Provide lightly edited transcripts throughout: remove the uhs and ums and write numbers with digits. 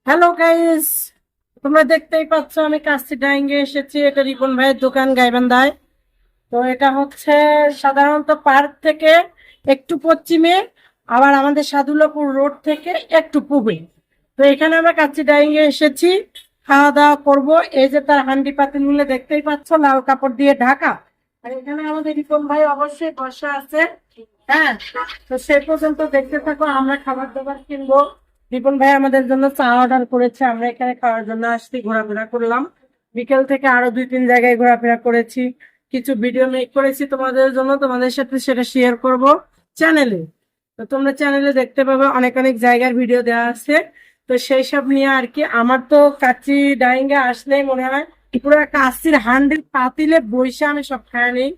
Hello guys, তোমরা দেখতেই পাচ্ছ আমি কাস্তি ডাইঙ্গে এসেছি। এটা রিপন ভাইয়ের দোকান গাইবান্ধায়। তো এটা হচ্ছে সাধারণত পার্ক থেকে একটু পশ্চিমে, আবার আমাদের সাদুল্লাপুর রোড থেকে একটু পূবে। তো এখানে আমরা কাচ্চি ডাইঙ্গে এসেছি, খাওয়া দাওয়া করবো। এই যে তার হান্ডি পাতিল গুলো দেখতেই পাচ্ছ, লাল কাপড় দিয়ে ঢাকা। আর এখানে আমাদের রিপন ভাই অবশ্যই বসা আছে। হ্যাঁ, তো সেই পর্যন্ত দেখতে থাকো, আমরা খাবার দাবার কিনবো। রিপন ভাই আমাদের জন্য চা অর্ডার করেছে, আমরা এখানে খাওয়ার জন্য আসছি, ঘোরাফেরা করলাম। বিকেল থেকে আরো 2-3 জায়গায় ঘোরাফেরা করেছি, কিছু ভিডিও মেক করেছি তোমাদের জন্য, তোমাদের সাথে সেটা শেয়ার করব চ্যানেলে। তো তোমরা চ্যানেলে দেখতে পাবে অনেক অনেক জায়গার ভিডিও দেওয়া আছে। তো সেই সব নিয়ে আর কি, আমার তো কাচ্চি ডাইঙ্গে আসলেই মনে হয় পুরো কাচ্চির হান্ডির পাতিলে বইসা আমি সব খাই নিই।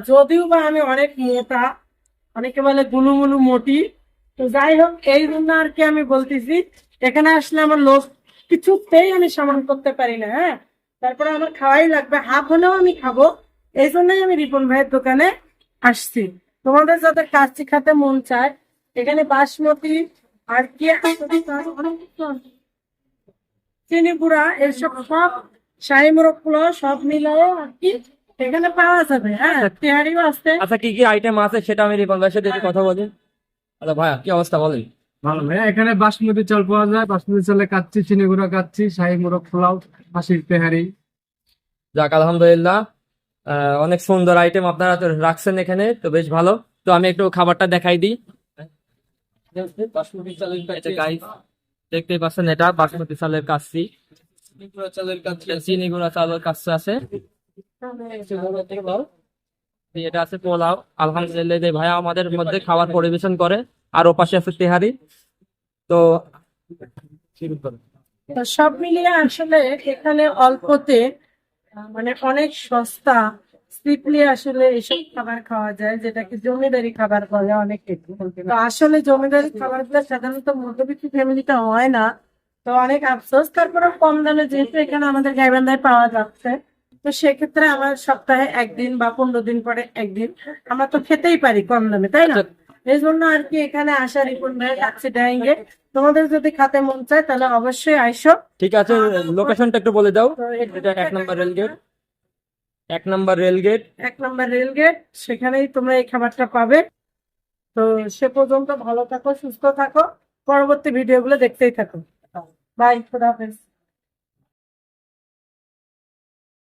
যদিও বা আমি অনেক মোটা, অনেকে বলে গুলুমুলু মোটি। তো যাই হোক, এই জন্য আর কি আমি বলতেছি, এখানে আসলে আমার লোভ কিছুতেই আমি সমান করতে পারি না। হ্যাঁ, তারপরে আমার খাওয়াই লাগবে, হাফ হলেও আমি খাবো। এই জন্যই আমি রিপন ভাইয়ের দোকানে আসছি। তোমাদের যাদের কাচ্চি খেতে মন চায়, এখানে বাসমতি আর কি চিনি গুঁড়া এসব সব, শাহী মোরগ পোলাও সব মিলায়ে আর কি এখানে পাওয়া যাবে। হ্যাঁ, তেহারিও আছে। আচ্ছা, কি কি আইটেম আছে সেটা আমি রিপন ভাইয়ের সাথে একটু কথা বলি। আচ্ছা ভাইয়া, কি অবস্থা বলেন? ভালো ভাই, এখানে বাসমতি চাল পাওয়া যায়। বাসমতি চালে কাচ্চি, চিনি গুঁড়া কাচ্চি, শাহী মোরগ পোলাও, হাসির তেহারি। যাক, আলহামদুলিল্লাহ। অনেক সুন্দর আইটেম আপনারা তো রাখছেন এখানে, তো বেশ ভালো। তো আমি একটু খাবারটা দেখাই দিই। বাসমতি চালের কাচ্চি, গাইস দেখতেই পাচ্ছেন, এটা বাসমতি চালের কাচ্চি, চিনি গুঁড়া চালের কাচ্চি আছে, এটা আছে পোলাও। আলহামদুলিল্লাহ, যে ভাইয়া আমাদের মধ্যে খাবার পরিবেশন করে। আর ওপাশে আছে তেহারি। তো তো সব মিলিয়ে আসলে এখানে অল্পতে মানে অনেক সস্তা সিম্পলি আসলে এসব খাবার খাওয়া যায়, যেটাকে জমিদারি খাবার বলে অনেকে। তো আসলে জমিদারি খাবারগুলো সাধারণত মধ্যবিত্ত ফ্যামিলিতে হয় না। তো অনেক আফসোস, তারপরে কম দামে যেহেতু এখানে আমাদের গাইবান্ধায় পাওয়া যাচ্ছে, তো সেক্ষেত্রে আমার সপ্তাহে একদিন বা 15 দিন পরে একদিন আমরা তো খেতেই পারি কম দামে, তাই না? এই জন্য আর কি এখানে আসা। রিপন ভাই কাচ্চি ডাইঙ্গে তোমাদের যদি খেতে মন চায় তাহলে অবশ্যই আইসো। ঠিক আছে, লোকেশনটা একটু বলে দাও। তো এটা 1 নম্বর রেলগেট, 1 নম্বর রেলগেট। 1 নম্বর রেলগেট, সেখানেই তোমরা এই খাবারটা পাবে। তো সে পর্যন্ত ভালো থাকো, সুস্থ থাকো, পরবর্তী ভিডিওগুলো দেখতেই থাকো। বাই, খোদা হাফেজ।